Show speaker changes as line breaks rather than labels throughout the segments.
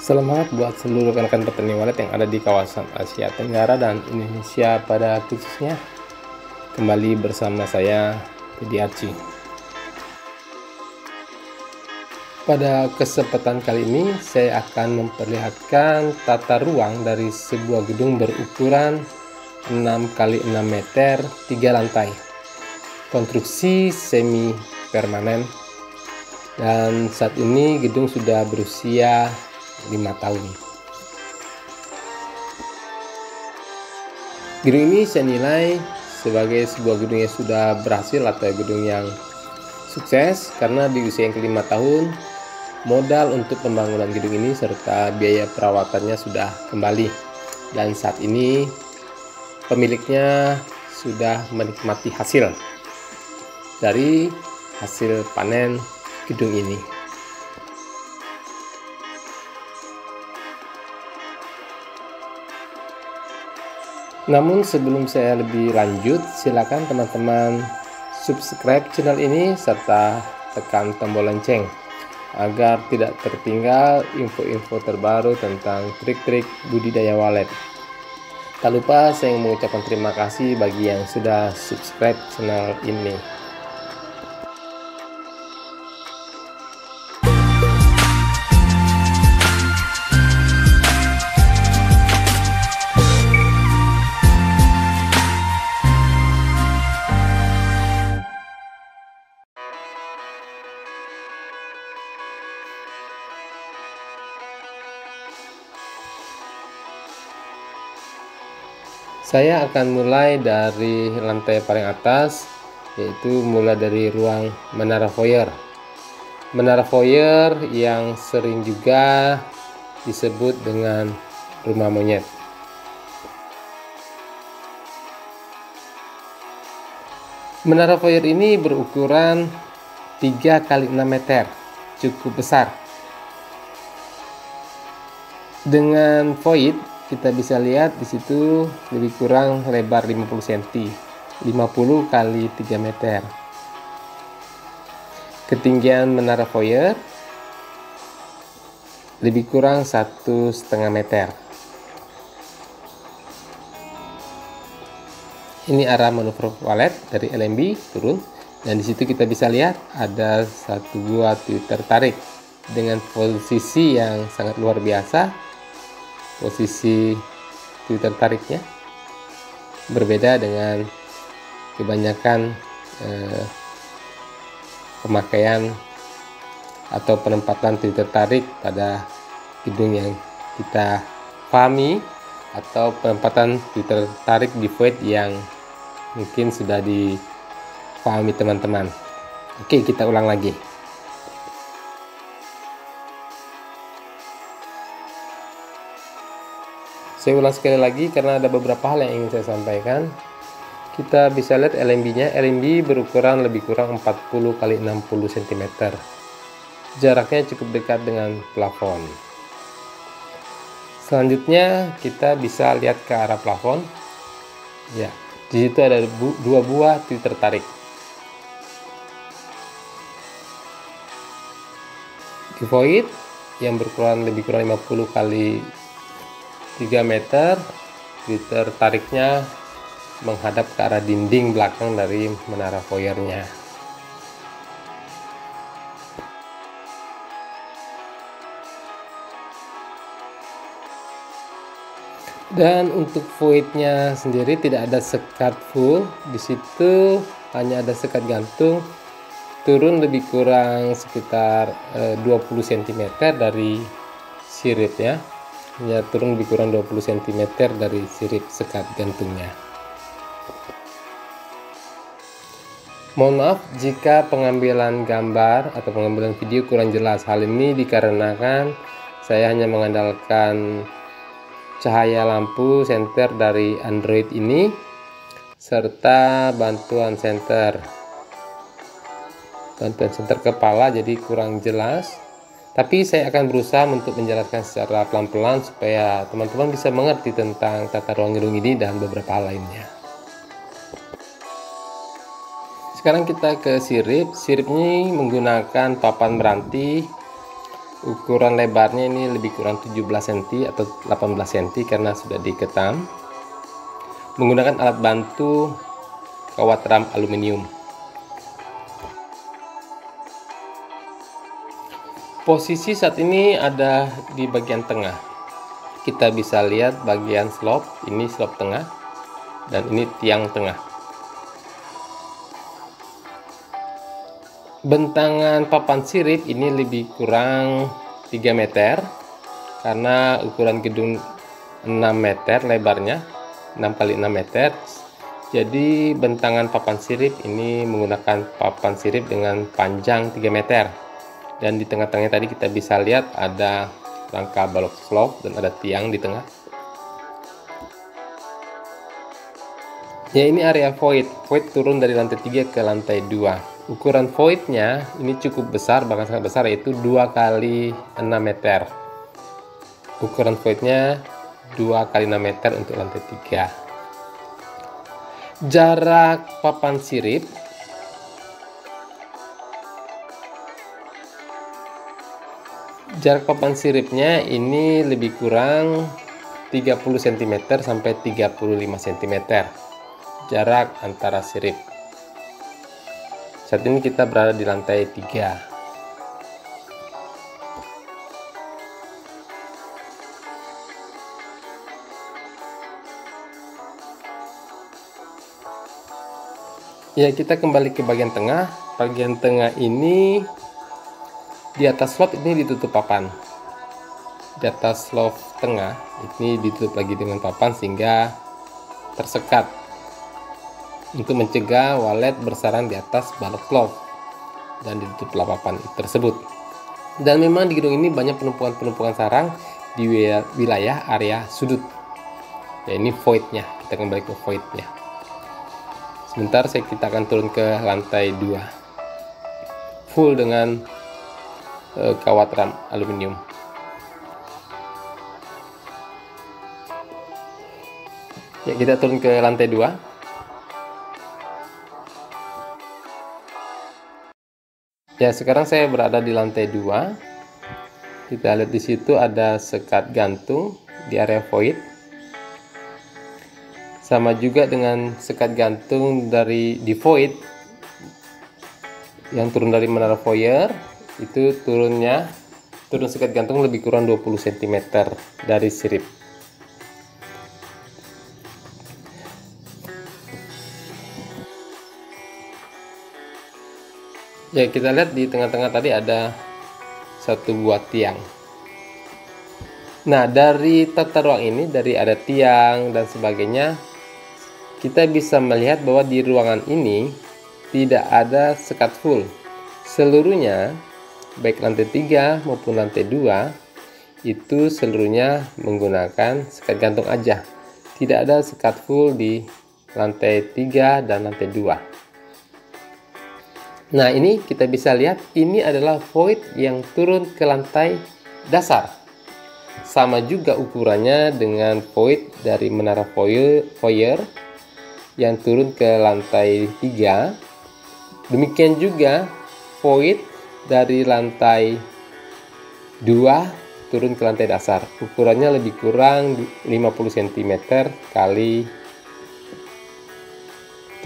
Selamat buat seluruh rekan-rekan petani walet yang ada di kawasan Asia Tenggara dan Indonesia pada khususnya. Kembali bersama saya, Teddy Archie. Pada kesempatan kali ini, saya akan memperlihatkan tata ruang dari sebuah gedung berukuran 6 x 6 meter 3 lantai. Konstruksi semi permanen, dan saat ini gedung sudah berusia 5 tahun. Gedung ini saya nilai sebagai sebuah gedung yang sudah berhasil atau gedung yang sukses karena di usia yang ke-5 tahun modal untuk pembangunan gedung ini serta biaya perawatannya sudah kembali, dan saat ini pemiliknya sudah menikmati hasil dari hasil panen gedung ini. Namun sebelum saya lebih lanjut, silakan teman-teman subscribe channel ini serta tekan tombol lonceng agar tidak tertinggal info-info terbaru tentang trik-trik budidaya walet. Tak lupa saya mengucapkan terima kasih bagi yang sudah subscribe channel ini. Saya akan mulai dari lantai paling atas, yaitu mulai dari ruang menara foyer. Menara foyer yang sering juga disebut dengan rumah monyet. Menara foyer ini berukuran 3 x 6 meter, cukup besar. Dengan void kita bisa lihat di situ lebih kurang lebar 50 cm, 50 x 3 meter. Ketinggian menara foyer lebih kurang 1,5 meter. Ini arah manuver walet dari LMB turun, dan di situ kita bisa lihat ada satu buah titik tertarik dengan posisi yang sangat luar biasa. Posisi titik tertariknya berbeda dengan kebanyakan pemakaian atau penempatan titik tertarik pada gedung yang kita pahami, atau penempatan titik tertarik di void yang mungkin sudah dipahami teman-teman. Oke, kita ulang lagi. Saya ulang sekali lagi karena ada beberapa hal yang ingin saya sampaikan. Kita bisa lihat LMB-nya. LMB berukuran lebih kurang 40 x 60 cm. Jaraknya cukup dekat dengan plafon. Selanjutnya kita bisa lihat ke arah plafon. Ya, di situ ada dua buah titik tertarik. Di void yang berukuran lebih kurang 50 x 3 meter, titik tertariknya menghadap ke arah dinding belakang dari menara foyernya. Dan untuk voidnya sendiri tidak ada sekat full, di situ hanya ada sekat gantung turun lebih kurang sekitar 20 cm dari siripnya. Ya, turun lebih kurang 20 cm dari sirip sekat gantungnya. Mohon maaf jika pengambilan gambar atau pengambilan video kurang jelas. Hal ini dikarenakan saya hanya mengandalkan cahaya lampu senter dari Android ini serta bantuan senter kepala, jadi kurang jelas. Tapi saya akan berusaha untuk menjelaskan secara pelan-pelan supaya teman-teman bisa mengerti tentang tata ruang gedung ini dan beberapa hal lainnya. Sekarang kita ke sirip. Sirip ini menggunakan papan meranti Ukuran lebarnya ini lebih kurang 17 cm atau 18 cm karena sudah diketam. Menggunakan alat bantu kawat ram aluminium. Posisi saat ini ada di bagian tengah. Kita bisa lihat bagian slop, ini slop tengah dan ini tiang tengah. Bentangan papan sirip ini lebih kurang 3 meter karena ukuran gedung 6 meter lebarnya, 6 kali 6 meter. Jadi bentangan papan sirip ini menggunakan papan sirip dengan panjang 3 meter. Dan di tengah-tengahnya tadi kita bisa lihat ada rangka balok slop dan ada tiang di tengah. Ya, ini area void. Void turun dari lantai 3 ke lantai 2. Ukuran voidnya ini cukup besar, bahkan sangat besar, yaitu 2 kali 6 meter. Ukuran voidnya 2 kali 6 meter untuk lantai 3. Jarak papan sirip siripnya ini lebih kurang 30 cm sampai 35 cm jarak antara sirip. Saat ini kita berada di lantai 3. Ya, kita kembali ke bagian tengah. Bagian tengah ini di atas slop ini ditutup papan. Di atas slop tengah ini ditutup lagi dengan papan sehingga tersekat untuk mencegah walet bersarang di atas balok slop dan ditutuplah papan tersebut. Dan memang di gedung ini banyak penumpukan sarang di wilayah area sudut. Ya, ini voidnya. Kita kembali ke voidnya. Sebentar, kita akan turun ke lantai 2 full dengan kawat ram aluminium. Ya, kita turun ke lantai 2. Ya, sekarang saya berada di lantai 2. Kita lihat di situ ada sekat gantung di area void. Sama juga dengan sekat gantung di void yang turun dari menara foyer, itu turun sekat gantung lebih kurang 20 cm dari sirip. Ya, kita lihat di tengah-tengah tadi ada satu buah tiang. Nah, dari tata ruang ini, dari ada tiang dan sebagainya, kita bisa melihat bahwa di ruangan ini tidak ada sekat full. Seluruhnya, baik lantai 3 maupun lantai 2, itu seluruhnya menggunakan sekat gantung aja. Tidak ada sekat full di lantai 3 dan lantai 2. Nah, ini kita bisa lihat ini adalah void yang turun ke lantai dasar. Sama juga ukurannya dengan void dari menara foyer yang turun ke lantai 3. Demikian juga void dari lantai 2 turun ke lantai dasar. Ukurannya lebih kurang 50 cm kali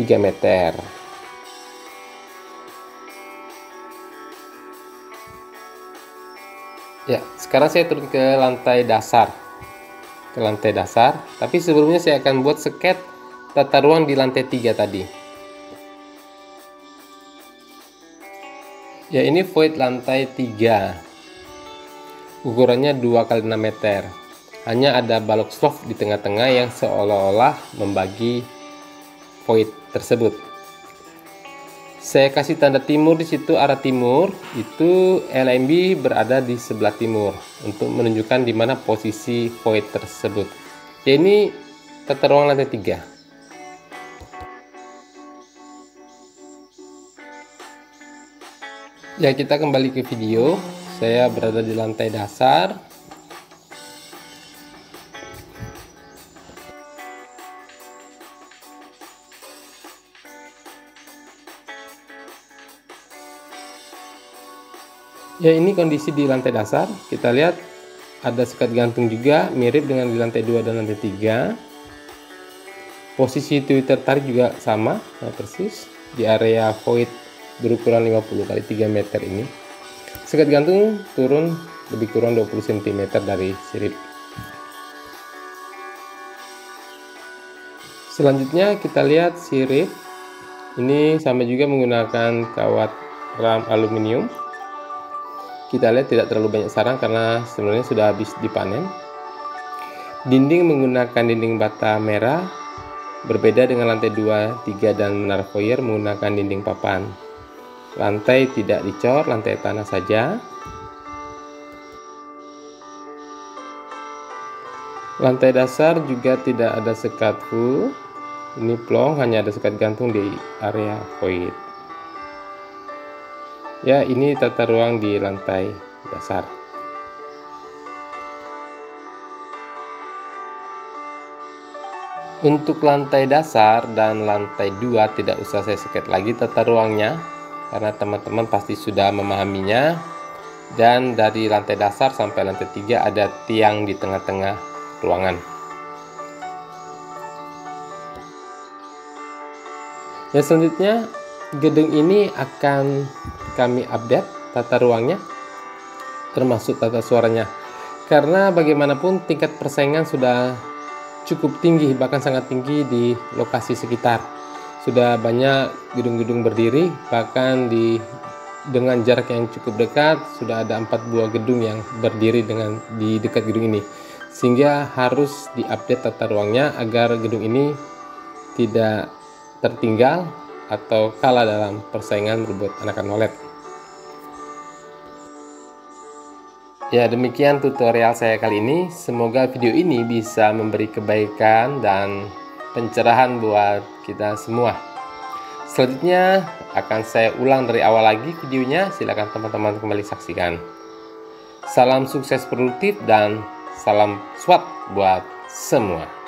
3 meter. Ya, sekarang saya turun ke lantai dasar. Tapi sebelumnya saya akan buat sket tata ruang di lantai 3 tadi. Ya, ini void lantai 3. Ukurannya 2 kali 6 meter. Hanya ada balok slop di tengah-tengah yang seolah-olah membagi void tersebut. Saya kasih tanda timur di situ, arah timur, itu LMB berada di sebelah timur untuk menunjukkan di mana posisi void tersebut. Ya, ini tata ruang lantai 3. Ya, kita kembali ke video. Saya berada di lantai dasar. Ya, ini kondisi di lantai dasar. Kita lihat ada sekat gantung juga, mirip dengan di lantai 2 dan lantai 3. Posisi Twitter tarik juga sama, persis di area void berukuran 50 x 3 meter ini. Sekat gantung turun lebih kurang 20 cm dari sirip. Selanjutnya kita lihat sirip. Ini sama juga menggunakan kawat ram aluminium. Kita lihat tidak terlalu banyak sarang karena sebenarnya sudah habis dipanen. Dinding menggunakan dinding bata merah, berbeda dengan lantai 2, 3 dan menara foyer menggunakan dinding papan. Lantai tidak dicor, lantai tanah saja. Lantai dasar juga tidak ada sekat full. Ini plong, hanya ada sekat gantung di area void. Ya, ini tata ruang di lantai dasar. Untuk lantai dasar dan lantai 2 tidak usah saya seket lagi tata ruangnya, karena teman-teman pasti sudah memahaminya. Dan dari lantai dasar sampai lantai 3 ada tiang di tengah-tengah ruangan. Ya, selanjutnya gedung ini akan kami update tata ruangnya, termasuk tata suaranya, karena bagaimanapun tingkat persaingan sudah cukup tinggi, bahkan sangat tinggi di lokasi sekitar. Sudah banyak gedung-gedung berdiri, bahkan dengan jarak yang cukup dekat sudah ada 4 buah gedung yang berdiri di dekat gedung ini, sehingga harus diupdate tata ruangnya agar gedung ini tidak tertinggal atau kalah dalam persaingan berebut anakan OLED. Ya, demikian tutorial saya kali ini. Semoga video ini bisa memberi kebaikan dan pencerahan buat kita semua. Selanjutnya akan saya ulang dari awal lagi videonya. Silakan teman-teman kembali saksikan. Salam sukses produktif dan salam SWAT buat semua.